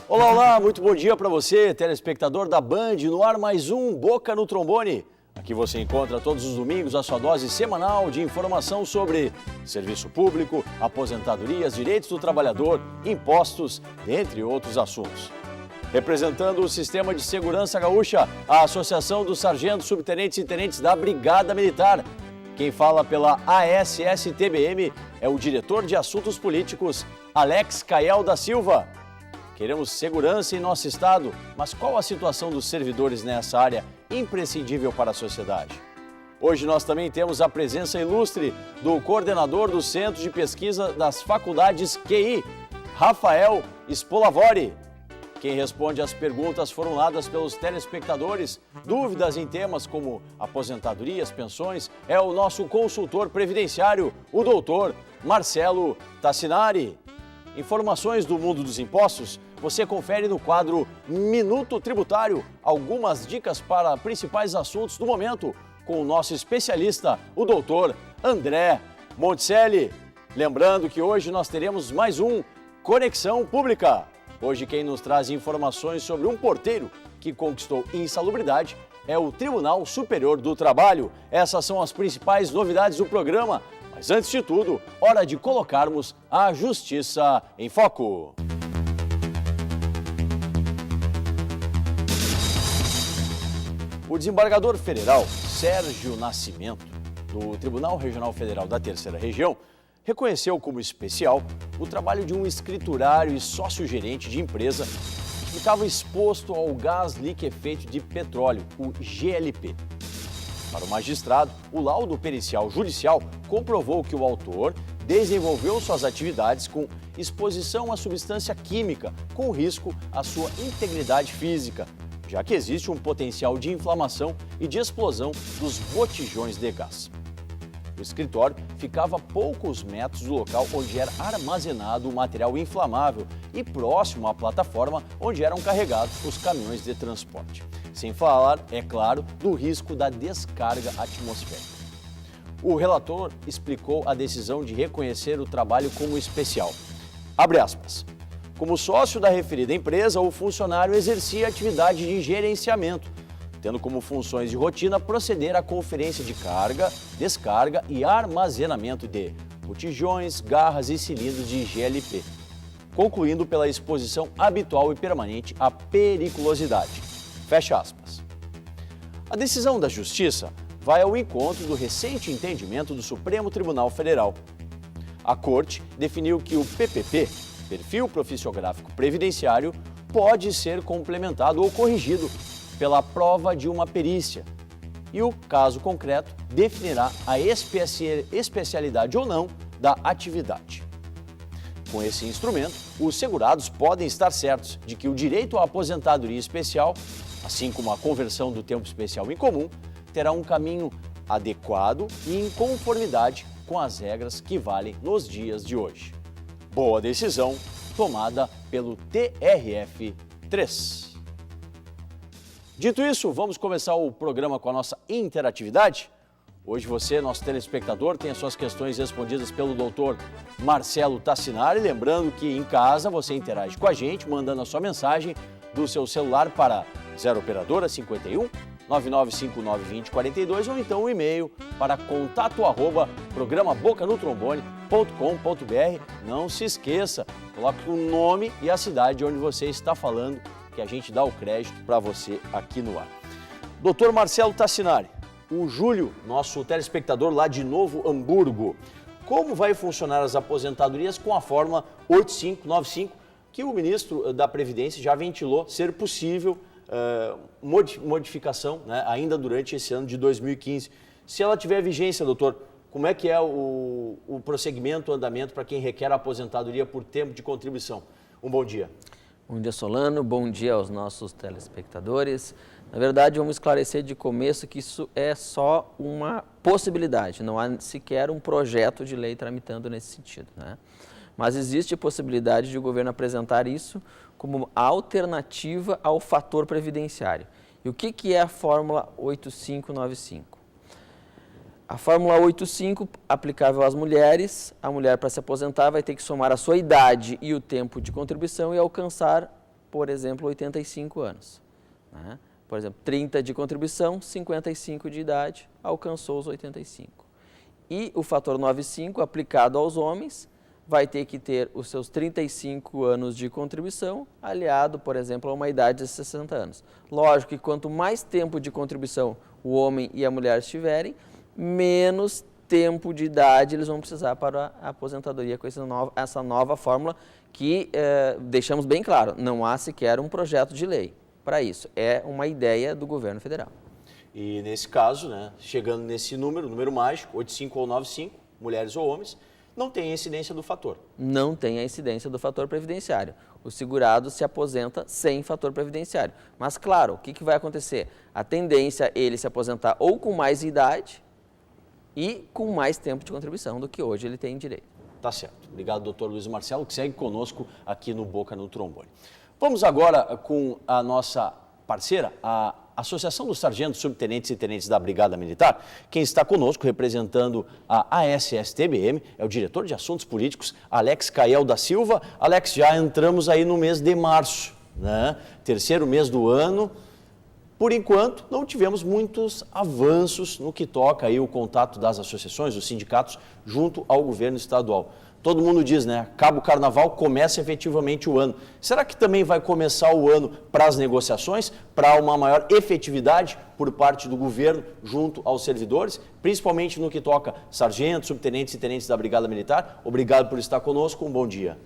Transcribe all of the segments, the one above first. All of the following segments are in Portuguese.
Olá, olá, muito bom dia para você, telespectador da Band, no ar mais um Boca no Trombone. Aqui você encontra todos os domingos a sua dose semanal de informação sobre serviço público, aposentadorias, direitos do trabalhador, impostos, dentre outros assuntos. Representando o Sistema de Segurança Gaúcha, a Associação dos Sargentos, Subtenentes e Tenentes da Brigada Militar. Quem fala pela ASSTBM é o diretor de Assuntos Políticos, Alex Cael da Silva. Queremos segurança em nosso estado, mas qual a situação dos servidores nessa área imprescindível para a sociedade? Hoje nós também temos a presença ilustre do coordenador do Centro de Pesquisa das Faculdades QI, Rafael Spolavori. Quem responde às perguntas formuladas pelos telespectadores, dúvidas em temas como aposentadorias, pensões, é o nosso consultor previdenciário, o doutor Marcelo Tassinari. Informações do mundo dos impostos você confere no quadro Minuto Tributário, algumas dicas para principais assuntos do momento, com o nosso especialista, o doutor André Monticelli. Lembrando que hoje nós teremos mais um Conexão Pública. Hoje quem nos traz informações sobre um porteiro que conquistou insalubridade é o Tribunal Superior do Trabalho. Essas são as principais novidades do programa. Mas antes de tudo, hora de colocarmos a Justiça em Foco. O desembargador federal Sérgio Nascimento, do Tribunal Regional Federal da Terceira Região, reconheceu como especial o trabalho de um escriturário e sócio-gerente de empresa que ficava exposto ao gás liquefeito de petróleo, o GLP. Para o magistrado, o laudo pericial judicial comprovou que o autor desenvolveu suas atividades com exposição à substância química com risco à sua integridade física, já que existe um potencial de inflamação e de explosão dos botijões de gás. O escritório ficava a poucos metros do local onde era armazenado o material inflamável e próximo à plataforma onde eram carregados os caminhões de transporte. Sem falar, é claro, do risco da descarga atmosférica. O relator explicou a decisão de reconhecer o trabalho como especial. Abre aspas. Como sócio da referida empresa, o funcionário exercia atividade de gerenciamento, tendo como funções de rotina proceder à conferência de carga, descarga e armazenamento de botijões, garras e cilindros de GLP, concluindo pela exposição habitual e permanente à periculosidade. Fecha aspas. A decisão da Justiça vai ao encontro do recente entendimento do Supremo Tribunal Federal. A Corte definiu que o PPP, Perfil Profissiográfico Previdenciário, pode ser complementado ou corrigido pela prova de uma perícia, e o caso concreto definirá a especialidade ou não da atividade. Com esse instrumento, os segurados podem estar certos de que o direito à aposentadoria especial, assim como a conversão do tempo especial em comum, terá um caminho adequado e em conformidade com as regras que valem nos dias de hoje. Boa decisão tomada pelo TRF3. Dito isso, vamos começar o programa com a nossa interatividade. Hoje você, nosso telespectador, tem as suas questões respondidas pelo doutor Marcelo Tassinari. Lembrando que em casa você interage com a gente, mandando a sua mensagem do seu celular para 0 operadora 51 99592042 ou então um e-mail para contato@programaBocaNoTrombone.com.br. Não se esqueça, coloque o nome e a cidade onde você está falando, que a gente dá o crédito para você aqui no ar. Doutor Marcelo Tassinari, o Júlio, nosso telespectador lá de Novo Hamburgo, como vai funcionar as aposentadorias com a fórmula 8595, que o ministro da Previdência já ventilou ser possível modificação, né, ainda durante esse ano de 2015. Se ela tiver vigência, doutor, como é que é o prosseguimento, o andamento para quem requer a aposentadoria por tempo de contribuição? Um bom dia. Bom dia, Solano. Bom dia aos nossos telespectadores. Na verdade, vamos esclarecer de começo que isso é só uma possibilidade, não há sequer um projeto de lei tramitando nesse sentido, né? Mas existe a possibilidade de o governo apresentar isso como alternativa ao fator previdenciário. E o que é a fórmula 8595? A fórmula 85, aplicável às mulheres, a mulher para se aposentar vai ter que somar a sua idade e o tempo de contribuição e alcançar por exemplo, 85 anos. Né? Por exemplo, 30 de contribuição, 55 de idade, alcançou os 85. E o fator 9,5 aplicado aos homens vai ter que ter os seus 35 anos de contribuição aliado, por exemplo, a uma idade de 60 anos. Lógico que quanto mais tempo de contribuição o homem e a mulher tiverem, menos tempo de idade eles vão precisar para a aposentadoria com essa nova fórmula que deixamos bem claro, não há sequer um projeto de lei para isso, é uma ideia do governo federal. E nesse caso, né, chegando nesse número mágico, 85 ou 95, mulheres ou homens, não tem a incidência do fator. Não tem a incidência do fator previdenciário. O segurado se aposenta sem fator previdenciário. Mas, claro, o que vai acontecer? A tendência é ele se aposentar ou com mais idade e com mais tempo de contribuição do que hoje ele tem direito. Tá certo. Obrigado, doutor Luiz Marcelo, que segue conosco aqui no Boca no Trombone. Vamos agora com a nossa parceira, a Associação dos Sargentos, Subtenentes e Tenentes da Brigada Militar. Quem está conosco representando a ASSTBM é o diretor de Assuntos Políticos, Alex Cael da Silva. Alex, já entramos aí no mês de março, né? Terceiro mês do ano. Por enquanto, não tivemos muitos avanços no que toca aí o contato das associações, dos sindicatos, junto ao governo estadual. Todo mundo diz, né? Acaba o carnaval, começa efetivamente o ano. Será que também vai começar o ano para as negociações, para uma maior efetividade por parte do governo junto aos servidores, principalmente no que toca sargentos, subtenentes e tenentes da Brigada Militar? Obrigado por estar conosco, um bom dia.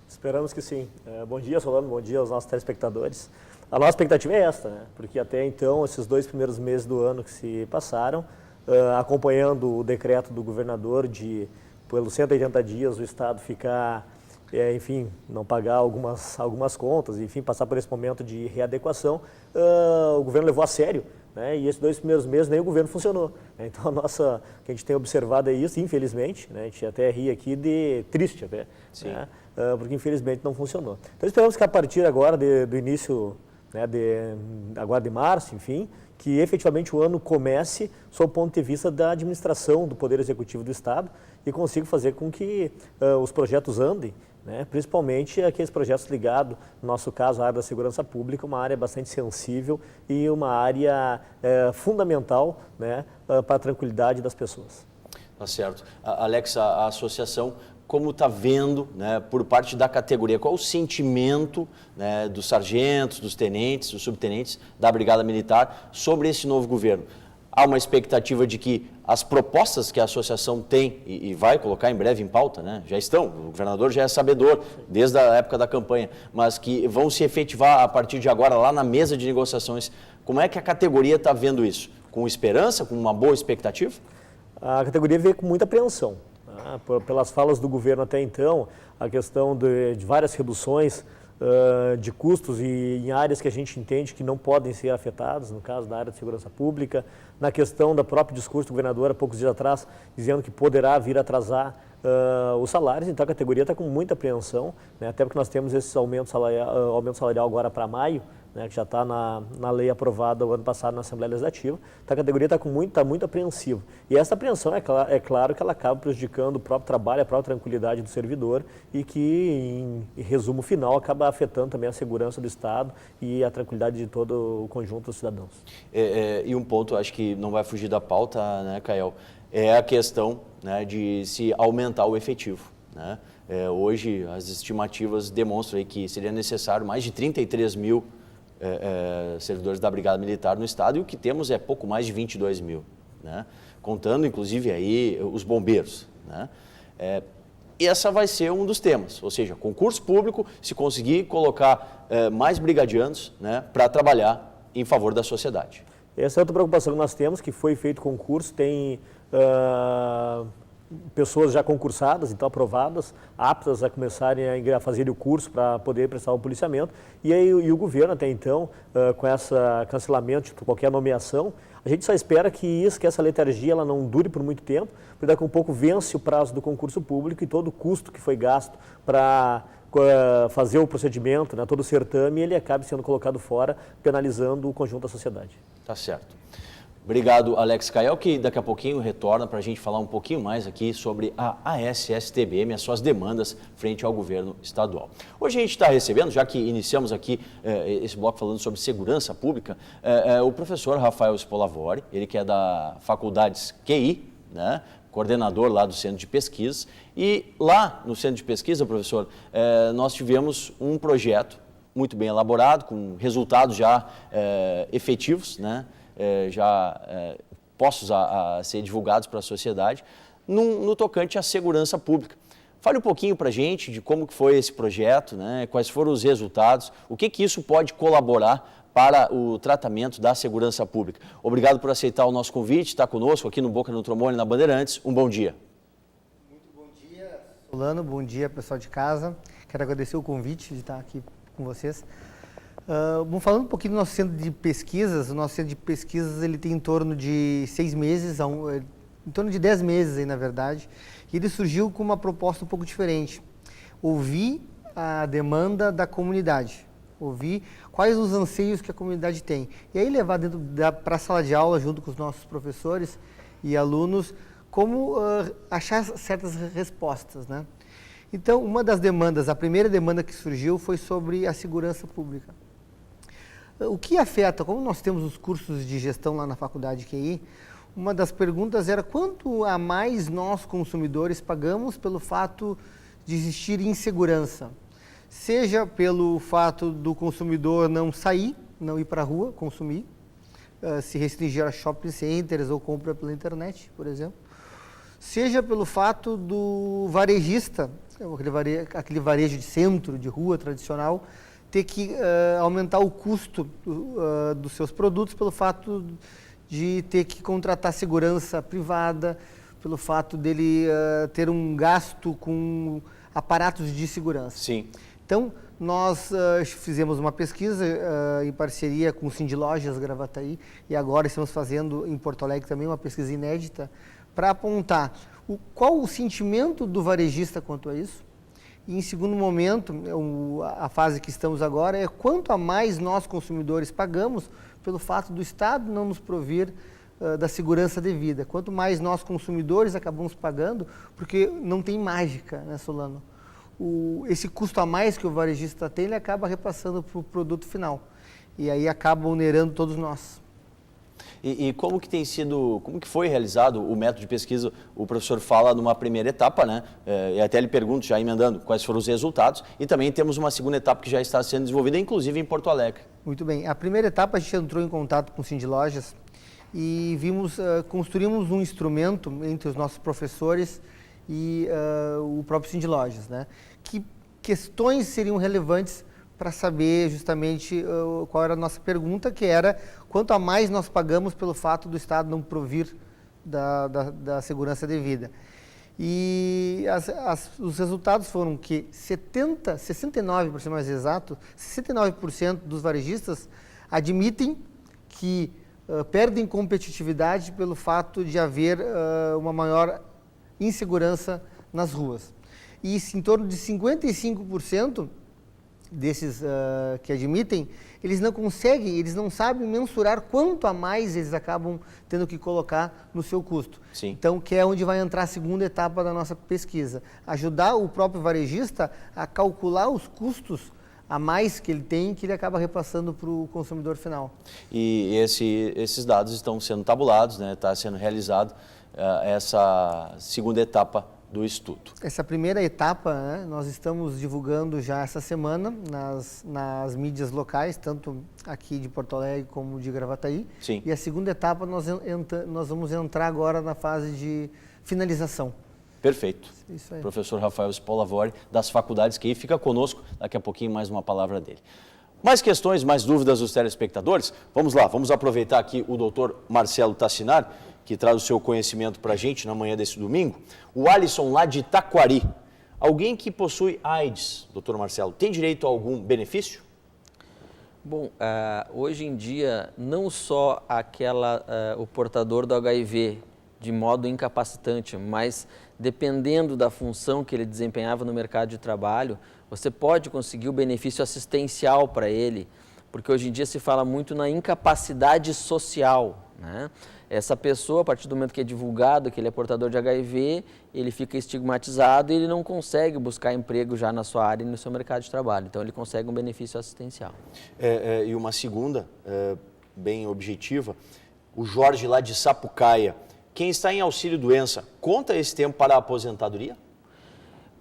Esperamos que sim. Bom dia, Solano, bom dia aos nossos telespectadores. A nossa expectativa é esta, né? Porque até então, esses 2 primeiros meses do ano que se passaram, acompanhando o decreto do governador de, pelos 180 dias, o Estado ficar, enfim, não pagar algumas contas, enfim, passar por esse momento de readequação, o governo levou a sério, né? E esses 2 primeiros meses nem o governo funcionou. Né? Então, o que a gente tem observado é isso, infelizmente, né? A gente até ri aqui de triste até, né? Porque infelizmente não funcionou. Então, esperamos que a partir agora do início, né, agora de março, enfim, que efetivamente o ano comece sob o ponto de vista da administração do Poder Executivo do Estado e consiga fazer com que os projetos andem, né, principalmente aqueles projetos ligados, no nosso caso, à área da segurança pública, uma área bastante sensível e uma área fundamental, né, para a tranquilidade das pessoas. Tá certo. Alex, a associação, como está vendo, né, por parte da categoria, qual o sentimento, né, dos sargentos, dos tenentes, dos subtenentes da Brigada Militar sobre esse novo governo? Há uma expectativa de que as propostas que a associação tem e vai colocar em breve em pauta, né, já estão, o governador já é sabedor desde a época da campanha, mas que vão se efetivar a partir de agora lá na mesa de negociações. Como é que a categoria está vendo isso? Com esperança, com uma boa expectativa? A categoria vê com muita apreensão. Pelas falas do governo até então, a questão de várias reduções de custos e em áreas que a gente entende que não podem ser afetadas, no caso da área de segurança pública, na questão do próprio discurso do governador há poucos dias atrás, dizendo que poderá vir a atrasar os salários, então a categoria está com muita apreensão, né, até porque nós temos esse aumento salarial agora para maio, né, que já está na lei aprovada o ano passado na Assembleia Legislativa, então a categoria está muito apreensiva. E essa apreensão, é claro que ela acaba prejudicando o próprio trabalho, a própria tranquilidade do servidor e que, em resumo final, acaba afetando também a segurança do Estado e a tranquilidade de todo o conjunto dos cidadãos. E um ponto, acho que não vai fugir da pauta, né, Cael, é a questão, né, de se aumentar o efetivo, né? Hoje, as estimativas demonstram aí que seria necessário mais de 33 mil servidores da Brigada Militar no Estado, e o que temos é pouco mais de 22 mil, né? Contando, inclusive, aí os bombeiros, né? E essa vai ser um dos temas, ou seja, concurso público, se conseguir colocar mais brigadianos, né, para trabalhar em favor da sociedade. Essa é outra preocupação que nós temos, que foi feito concurso, tem pessoas já concursadas, então aprovadas, aptas a começarem a fazer o curso para poder prestar o policiamento, e o governo até então, com esse cancelamento de qualquer nomeação, a gente só espera que essa letargia ela não dure por muito tempo, porque daqui a um pouco vence o prazo do concurso público e todo o custo que foi gasto para fazer o procedimento, né, todo o certame, ele acabe sendo colocado fora, penalizando o conjunto da sociedade. Tá certo. Obrigado, Alex Cael, que daqui a pouquinho retorna para a gente falar um pouquinho mais aqui sobre a ASSTBM, as suas demandas frente ao governo estadual. Hoje a gente está recebendo, já que iniciamos aqui esse bloco falando sobre segurança pública, o professor Rafael Spolavori, ele que é da Faculdades QI, né? Coordenador lá do Centro de Pesquisa. E lá no Centro de Pesquisa, professor, nós tivemos um projeto muito bem elaborado, com resultados já efetivos, né? Já postos a ser divulgados para a sociedade, no tocante à segurança pública. Fale um pouquinho para a gente de como que foi esse projeto, né? Quais foram os resultados, o que isso pode colaborar para o tratamento da segurança pública. Obrigado por aceitar o nosso convite, estar conosco aqui no Boca no Trombone, na Bandeirantes. Um bom dia. Muito bom dia, Solano. Bom dia, pessoal de casa. Quero agradecer o convite de estar aqui com vocês. Bom, falando um pouquinho do nosso centro de pesquisas, o nosso centro de pesquisas ele tem em torno de 6 meses, em torno de 10 meses aí, na verdade, e ele surgiu com uma proposta um pouco diferente. Ouvir a demanda da comunidade, ouvir quais os anseios que a comunidade tem, e aí levar para a sala de aula, junto com os nossos professores e alunos, como achar certas respostas, né? Então, uma das demandas, a primeira demanda que surgiu foi sobre a segurança pública. O que afeta, como nós temos os cursos de gestão lá na faculdade QI, uma das perguntas era quanto a mais nós, consumidores, pagamos pelo fato de existir insegurança. Seja pelo fato do consumidor não sair, não ir para a rua consumir, se restringir a shopping centers ou compra pela internet, por exemplo. Seja pelo fato do varejista, aquele varejo de centro, de rua tradicional, ter que aumentar o custo dos seus produtos pelo fato de ter que contratar segurança privada, pelo fato dele ter um gasto com aparatos de segurança. Sim. Então, nós fizemos uma pesquisa em parceria com o Cindy Lojas Gravataí e agora estamos fazendo em Porto Alegre também uma pesquisa inédita para apontar qual o sentimento do varejista quanto a isso. E, em segundo momento, a fase que estamos agora é quanto a mais nós, consumidores, pagamos pelo fato do Estado não nos provir da segurança devida. Quanto mais nós, consumidores, acabamos pagando, porque não tem mágica, né, Solano? Esse custo a mais que o varejista tem, ele acaba repassando para o produto final. E aí acaba onerando todos nós. E como que tem sido, como que foi realizado o método de pesquisa? O professor fala numa primeira etapa, né? E até lhe pergunto, já emendando, quais foram os resultados. E também temos uma segunda etapa que já está sendo desenvolvida, inclusive em Porto Alegre. Muito bem. A primeira etapa a gente entrou em contato com o Cindy Lojas e construímos um instrumento entre os nossos professores e o próprio Cindy Lojas, né? Que questões seriam relevantes para saber justamente qual era a nossa pergunta, que era quanto a mais nós pagamos pelo fato do Estado não provir da segurança devida. E os resultados foram que 69%, para ser mais exato, 69% dos varejistas admitem que perdem competitividade pelo fato de haver uma maior insegurança nas ruas. E em torno de 55% desses que admitem, eles não conseguem, eles não sabem mensurar quanto a mais eles acabam tendo que colocar no seu custo. Sim. Então, que é onde vai entrar a segunda etapa da nossa pesquisa. Ajudar o próprio varejista a calcular os custos a mais que ele tem, que ele acaba repassando para o consumidor final. E esses dados estão sendo tabulados, né? Está sendo realizado essa segunda etapa do estudo. Essa primeira etapa, né, nós estamos divulgando já essa semana nas mídias locais, tanto aqui de Porto Alegre como de Gravataí. Sim. E a segunda etapa nós vamos entrar agora na fase de finalização. Perfeito. Isso aí. Professor Rafael Spolavori, das faculdades que fica conosco, daqui a pouquinho mais uma palavra dele. Mais questões, mais dúvidas dos telespectadores? Vamos lá, vamos aproveitar aqui o doutor Marcelo Tassinar, que traz o seu conhecimento para a gente na manhã desse domingo. O Alisson, lá de Taquari. Alguém que possui AIDS, doutor Marcelo, tem direito a algum benefício? Bom, hoje em dia, não só o portador do HIV de modo incapacitante, mas dependendo da função que ele desempenhava no mercado de trabalho, você pode conseguir o benefício assistencial para ele, porque hoje em dia se fala muito na incapacidade social. né? Essa pessoa, a partir do momento que é divulgado que ele é portador de HIV, ele fica estigmatizado e ele não consegue buscar emprego já na sua área e no seu mercado de trabalho. Então, ele consegue um benefício assistencial. E uma segunda, bem objetiva, o Jorge lá de Sapucaia. Quem está em auxílio-doença, conta esse tempo para a aposentadoria?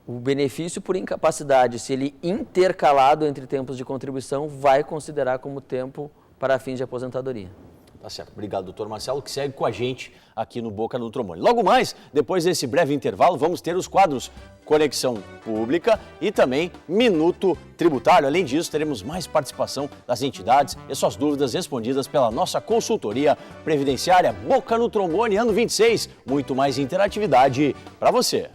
O benefício por incapacidade, se ele intercalado entre tempos de contribuição, vai considerar como tempo para fins de aposentadoria. Tá certo. Obrigado, doutor Marcelo, que segue com a gente aqui no Boca no Trombone. Logo mais, depois desse breve intervalo, vamos ter os quadros Conexão Pública e também Minuto Tributário. Além disso, teremos mais participação das entidades e suas dúvidas respondidas pela nossa consultoria previdenciária Boca no Trombone, ano 26. Muito mais interatividade para você.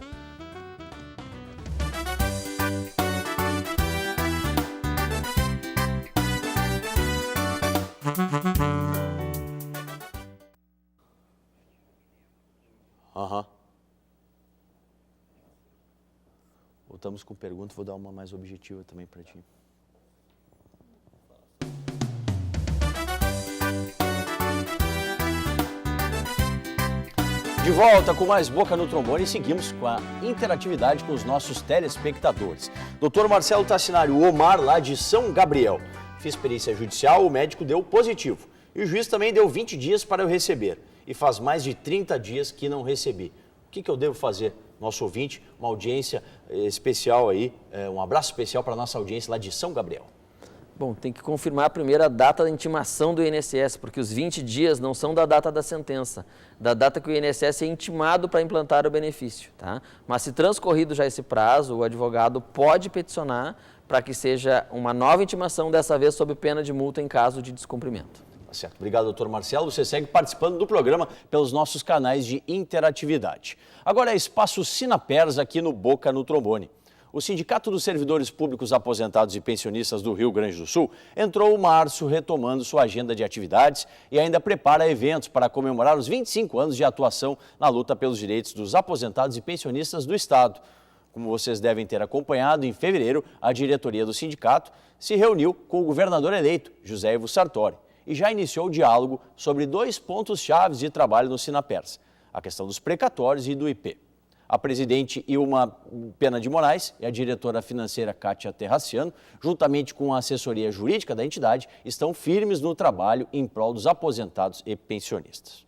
Voltamos com pergunta, vou dar uma mais objetiva também para ti. De volta com mais Boca no Trombone e seguimos com a interatividade com os nossos telespectadores. Dr. Marcelo Tassinari, o Omar lá de São Gabriel. Fiz perícia judicial, o médico deu positivo. E o juiz também deu 20 dias para eu receber. E faz mais de 30 dias que não recebi. O que eu devo fazer? Nosso ouvinte, uma audiência especial aí, um abraço especial para a nossa audiência lá de São Gabriel. Bom, tem que confirmar primeiro a data da intimação do INSS, porque os 20 dias não são da data da sentença, da data que o INSS é intimado para implantar o benefício, tá? Mas se transcorrido já esse prazo, o advogado pode peticionar para que seja uma nova intimação, dessa vez sob pena de multa em caso de descumprimento. Tá certo. Obrigado, doutor Marcelo. Você segue participando do programa pelos nossos canais de interatividade. Agora é Espaço Sinapers aqui no Boca no Trombone. O Sindicato dos Servidores Públicos Aposentados e Pensionistas do Rio Grande do Sul entrou março retomando sua agenda de atividades e ainda prepara eventos para comemorar os 25 anos de atuação na luta pelos direitos dos aposentados e pensionistas do Estado. Como vocês devem ter acompanhado, em fevereiro, a diretoria do sindicato se reuniu com o governador eleito, José Ivo Sartori, e já iniciou o diálogo sobre 2 pontos-chave de trabalho no Sinapers, a questão dos precatórios e do IP. A presidente Ilma Pena de Moraes e a diretora financeira Kátia Terraciano, juntamente com a assessoria jurídica da entidade, estão firmes no trabalho em prol dos aposentados e pensionistas.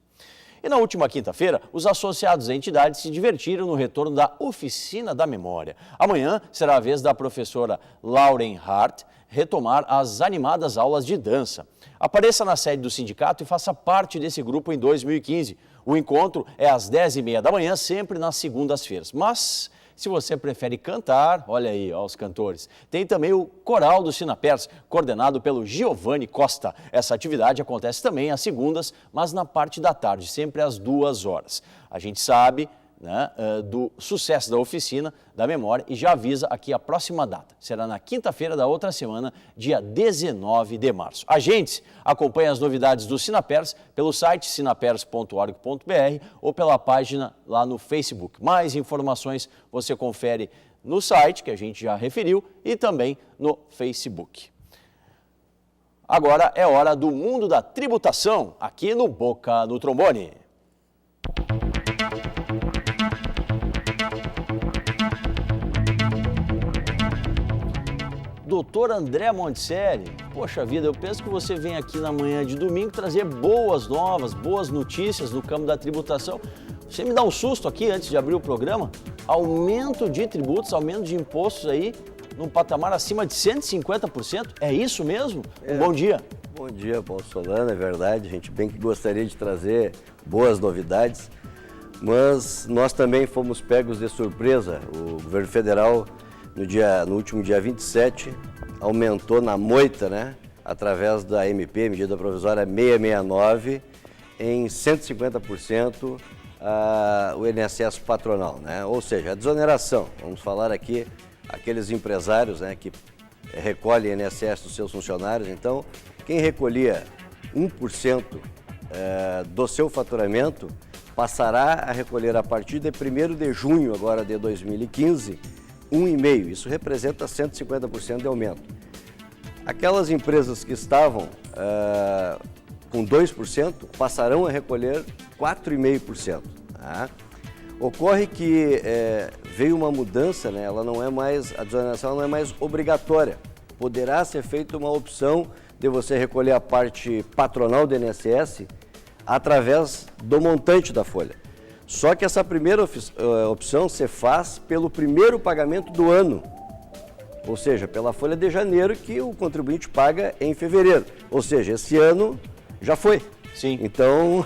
E na última quinta-feira, os associados da entidade se divertiram no retorno da Oficina da Memória. Amanhã será a vez da professora Lauren Hart retomar as animadas aulas de dança. Apareça na sede do sindicato e faça parte desse grupo em 2015. O encontro é às 10h30 da manhã, sempre nas segundas-feiras. Mas, se você prefere cantar, olha aí, ó, os cantores, tem também o Coral do Sinapers, coordenado pelo Giovanni Costa. Essa atividade acontece também às segundas, mas na parte da tarde, sempre às 2h. A gente sabe, né, do sucesso da Oficina da Memória e já avisa aqui a próxima data. Será na quinta-feira da outra semana, dia 19 de março. Agentes, acompanhe as novidades do Sinapers pelo site sinapers.org.br ou pela página lá no Facebook. Mais informações você confere no site, que a gente já referiu, e também no Facebook. Agora é hora do mundo da tributação, aqui no Boca no Trombone. Doutor André Monticelli, poxa vida, eu penso que você vem aqui na manhã de domingo trazer boas novas, boas notícias no campo da tributação. Você me dá um susto aqui antes de abrir o programa, aumento de tributos, aumento de impostos aí, num patamar acima de 150%, é isso mesmo? Bom dia. Bom dia, Paulo Solano, é verdade, a gente bem que gostaria de trazer boas novidades, mas nós também fomos pegos de surpresa. O governo federal, no último dia 27, aumentou na moita, né, através da MP, medida provisória 669, em 150% o INSS patronal, né? Ou seja, a desoneração. Vamos falar aqui, aqueles empresários, né, que recolhem INSS dos seus funcionários. Então, quem recolhia 1% do seu faturamento passará a recolher a partir de 1º de junho agora de 2015, 1,5%. Isso representa 150% de aumento. Aquelas empresas que estavam com 2%, passarão a recolher 4,5%. Tá? Ocorre que veio uma mudança, né? Ela não é mais, a desoneração não é mais obrigatória. Poderá ser feita uma opção de você recolher a parte patronal do INSS através do montante da folha. Só que essa primeira opção se faz pelo primeiro pagamento do ano, ou seja, pela folha de janeiro que o contribuinte paga em fevereiro. Ou seja, esse ano já foi. Sim. Então,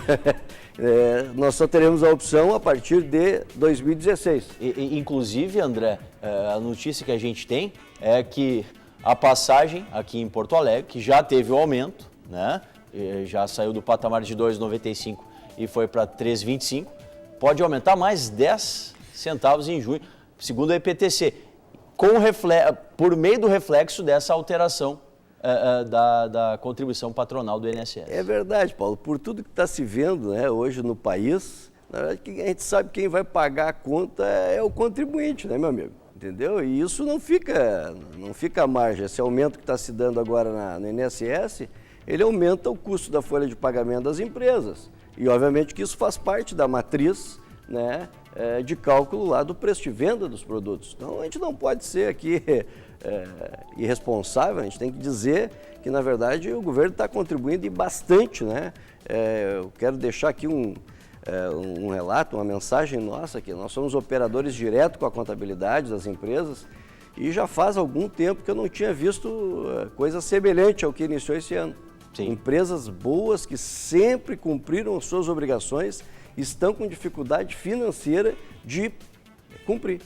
nós só teremos a opção a partir de 2016. Inclusive, André, a notícia que a gente tem é que a passagem aqui em Porto Alegre, que já teve o aumento, né? Já saiu do patamar de 2,95 e foi para 3,25, pode aumentar mais 10 centavos em junho, segundo a EPTC, por meio do reflexo dessa alteração da contribuição patronal do INSS. É verdade, Paulo. Por tudo que está se vendo, né, hoje no país, na verdade, a gente sabe que quem vai pagar a conta é o contribuinte, né, meu amigo? Entendeu? E isso não fica à margem. Esse aumento que está se dando agora no INSS, ele aumenta o custo da folha de pagamento das empresas. E, obviamente, que isso faz parte da matriz, né, de cálculo lá do preço de venda dos produtos. Então, a gente não pode ser aqui irresponsável, a gente tem que dizer que, na verdade, o governo está contribuindo e bastante, né? Eu quero deixar aqui um relato, uma mensagem nossa, que nós somos operadores direto com a contabilidade das empresas e já faz algum tempo que eu não tinha visto coisa semelhante ao que iniciou esse ano. Sim. Empresas boas que sempre cumpriram suas obrigações estão com dificuldade financeira de cumprir.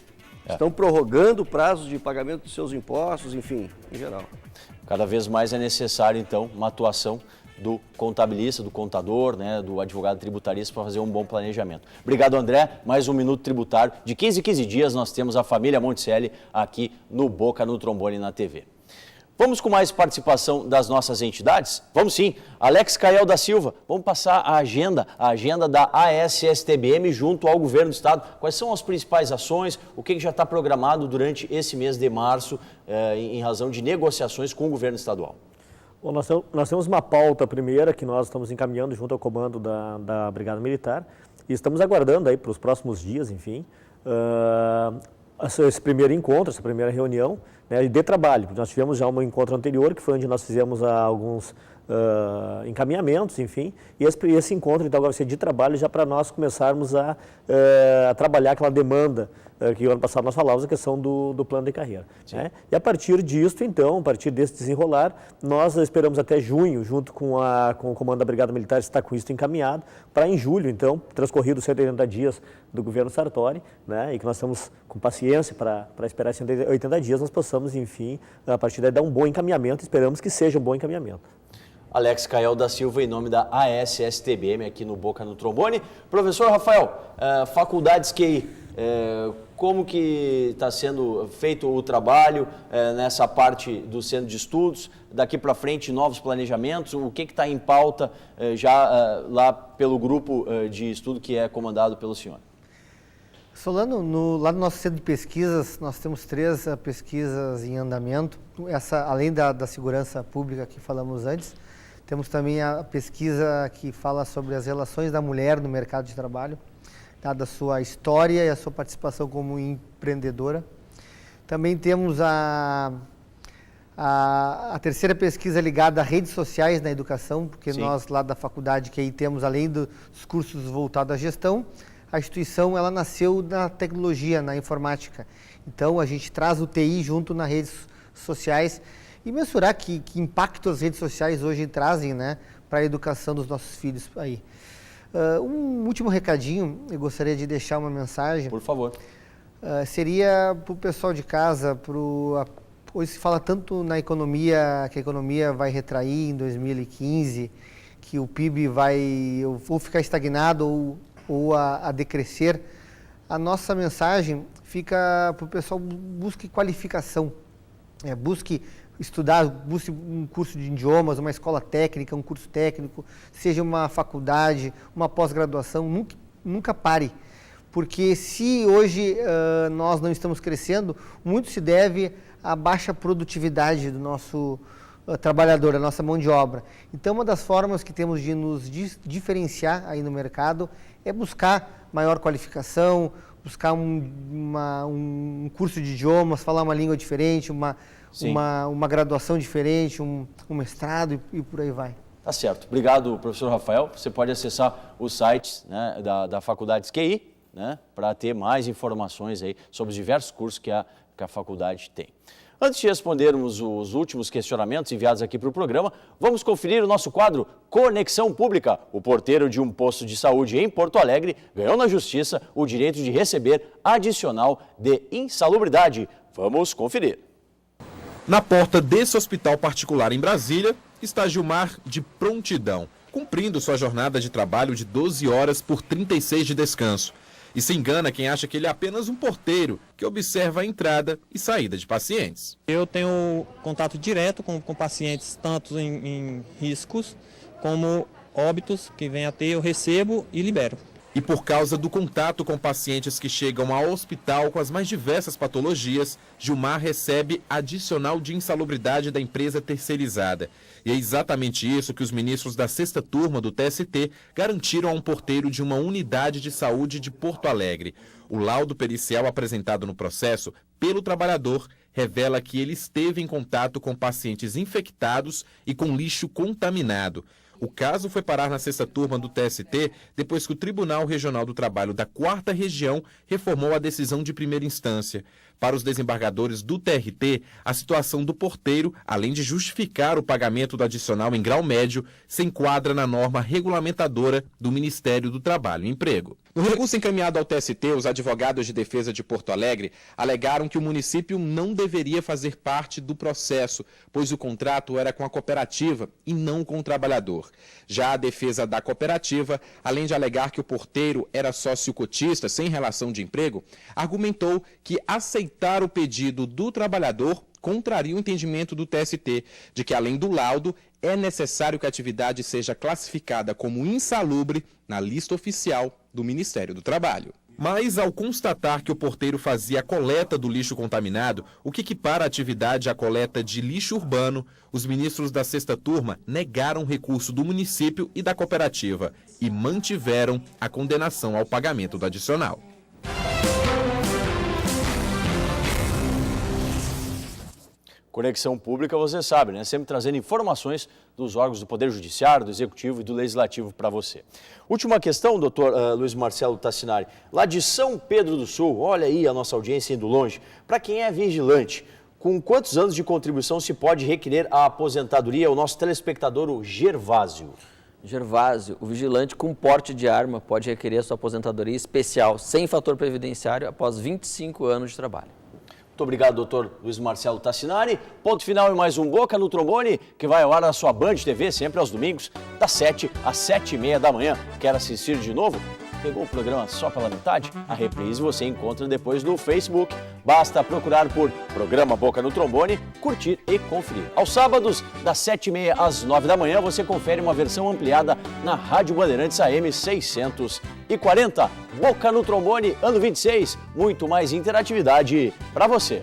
Estão prorrogando o prazo de pagamento dos seus impostos, enfim, em geral. Cada vez mais é necessário, então, uma atuação do contabilista, do contador, né, do advogado tributarista para fazer um bom planejamento. Obrigado, André. Mais um Minuto Tributário. De 15 em 15 dias nós temos a família Monticelli aqui no Boca no Trombone na TV. Vamos com mais participação das nossas entidades? Vamos sim. Alex Cael da Silva, vamos passar a agenda da ASSTBM junto ao Governo do Estado. Quais são as principais ações, o que já está programado durante esse mês de março em razão de negociações com o Governo Estadual? Bom, nós temos uma pauta primeira que nós estamos encaminhando junto ao comando da Brigada Militar e estamos aguardando aí para os próximos dias, enfim, esse primeiro encontro, essa primeira reunião, né, de trabalho. Nós tivemos já um encontro anterior, que foi onde nós fizemos alguns encaminhamentos, enfim, e esse encontro então vai ser de trabalho já para nós começarmos a trabalhar aquela demanda que o ano passado nós falávamos, a questão do plano de carreira. Né? E a partir disso, então, a partir desse desenrolar, nós esperamos até junho, junto com o comando da Brigada Militar, estar com isso encaminhado, para em julho, então, transcorridos 180 dias do governo Sartori, né? E que nós estamos com paciência para esperar 180 dias, nós possamos, enfim, a partir daí dar um bom encaminhamento, esperamos que seja um bom encaminhamento. Alex Cael da Silva, em nome da ASSTBM, aqui no Boca no Trombone. Professor Rafael, faculdades QI, como que está sendo feito o trabalho nessa parte do centro de estudos? Daqui para frente, novos planejamentos? O que está em pauta já lá pelo grupo de estudo que é comandado pelo senhor? Solano, lá no nosso centro de pesquisas, nós temos 3 pesquisas em andamento. Além da segurança pública que falamos antes, temos também a pesquisa que fala sobre as relações da mulher no mercado de trabalho, dada a sua história e a sua participação como empreendedora. Também temos a terceira pesquisa ligada a redes sociais na educação, porque Sim. Nós lá da faculdade que aí temos, além dos cursos voltados à gestão, a instituição ela nasceu na tecnologia, na informática. Então a gente traz o TI junto nas redes sociais e mensurar que impacto as redes sociais hoje trazem, né, para a educação dos nossos filhos aí. Um último recadinho, eu gostaria de deixar uma mensagem. Por favor. Seria para o pessoal de casa, hoje se fala tanto na economia, que a economia vai retrair em 2015, que o PIB vai ou ficar estagnado ou a decrescer. A nossa mensagem fica para o pessoal: busque qualificação, busque estudar, busque um curso de idiomas, uma escola técnica, um curso técnico, seja uma faculdade, uma pós-graduação, nunca pare. Porque se hoje nós não estamos crescendo, muito se deve à baixa produtividade do trabalhador, a nossa mão de obra. Então, uma das formas que temos de nos diferenciar aí no mercado é buscar maior qualificação, buscar um curso de idiomas, falar uma língua diferente, uma graduação diferente, um mestrado e por aí vai. Tá certo. Obrigado, professor Rafael. Você pode acessar os sites, né, da Faculdades QI, né, para ter mais informações aí sobre os diversos cursos que a faculdade tem. Antes de respondermos os últimos questionamentos enviados aqui para o programa, vamos conferir o nosso quadro Conexão Pública. O porteiro de um posto de saúde em Porto Alegre ganhou na justiça o direito de receber adicional de insalubridade. Vamos conferir. Na porta desse hospital particular em Brasília, está Gilmar de prontidão, cumprindo sua jornada de trabalho de 12 horas por 36 de descanso. E se engana quem acha que ele é apenas um porteiro que observa a entrada e saída de pacientes. Eu tenho contato direto com pacientes, tanto em riscos como óbitos que vem a ter, eu recebo e libero. E por causa do contato com pacientes que chegam ao hospital com as mais diversas patologias, Gilmar recebe adicional de insalubridade da empresa terceirizada. E é exatamente isso que os ministros da 6ª turma do TST garantiram a um porteiro de uma unidade de saúde de Porto Alegre. O laudo pericial apresentado no processo pelo trabalhador revela que ele esteve em contato com pacientes infectados e com lixo contaminado. O caso foi parar na 6ª turma do TST depois que o Tribunal Regional do Trabalho da 4ª Região reformou a decisão de primeira instância. Para os desembargadores do TRT, a situação do porteiro, além de justificar o pagamento do adicional em grau médio, se enquadra na norma regulamentadora do Ministério do Trabalho e Emprego. No recurso encaminhado ao TST, os advogados de defesa de Porto Alegre alegaram que o município não deveria fazer parte do processo, pois o contrato era com a cooperativa e não com o trabalhador. Já a defesa da cooperativa, além de alegar que o porteiro era sócio cotista sem relação de emprego, argumentou que aceitar o pedido do trabalhador contraria o entendimento do TST de que, além do laudo, é necessário que a atividade seja classificada como insalubre na lista oficial do Ministério do Trabalho. Mas, ao constatar que o porteiro fazia a coleta do lixo contaminado, o que equipara a atividade à coleta de lixo urbano, os ministros da 6ª turma negaram o recurso do município e da cooperativa e mantiveram a condenação ao pagamento do adicional. Conexão Pública, você sabe, né? Sempre trazendo informações dos órgãos do Poder Judiciário, do Executivo e do Legislativo para você. Última questão, doutor Luiz Marcelo Tassinari, lá de São Pedro do Sul, olha aí a nossa audiência indo longe. Para quem é vigilante, com quantos anos de contribuição se pode requerer a aposentadoria? O nosso telespectador, o Gervásio. Gervásio, o vigilante com porte de arma pode requerer a sua aposentadoria especial sem fator previdenciário após 25 anos de trabalho. Muito obrigado, doutor Luiz Marcelo Tassinari. Ponto final em mais um Boca no Trombone, que vai ao ar na sua Band TV, sempre aos domingos, das 7 às 7h30 da manhã. Quer assistir de novo? Pegou o programa só pela metade? A reprise você encontra depois no Facebook. Basta procurar por Programa Boca no Trombone, curtir e conferir. Aos sábados, das 7h30 às 9 da manhã, você confere uma versão ampliada na Rádio Bandeirantes AM 640. Boca no Trombone, ano 26, muito mais interatividade para você.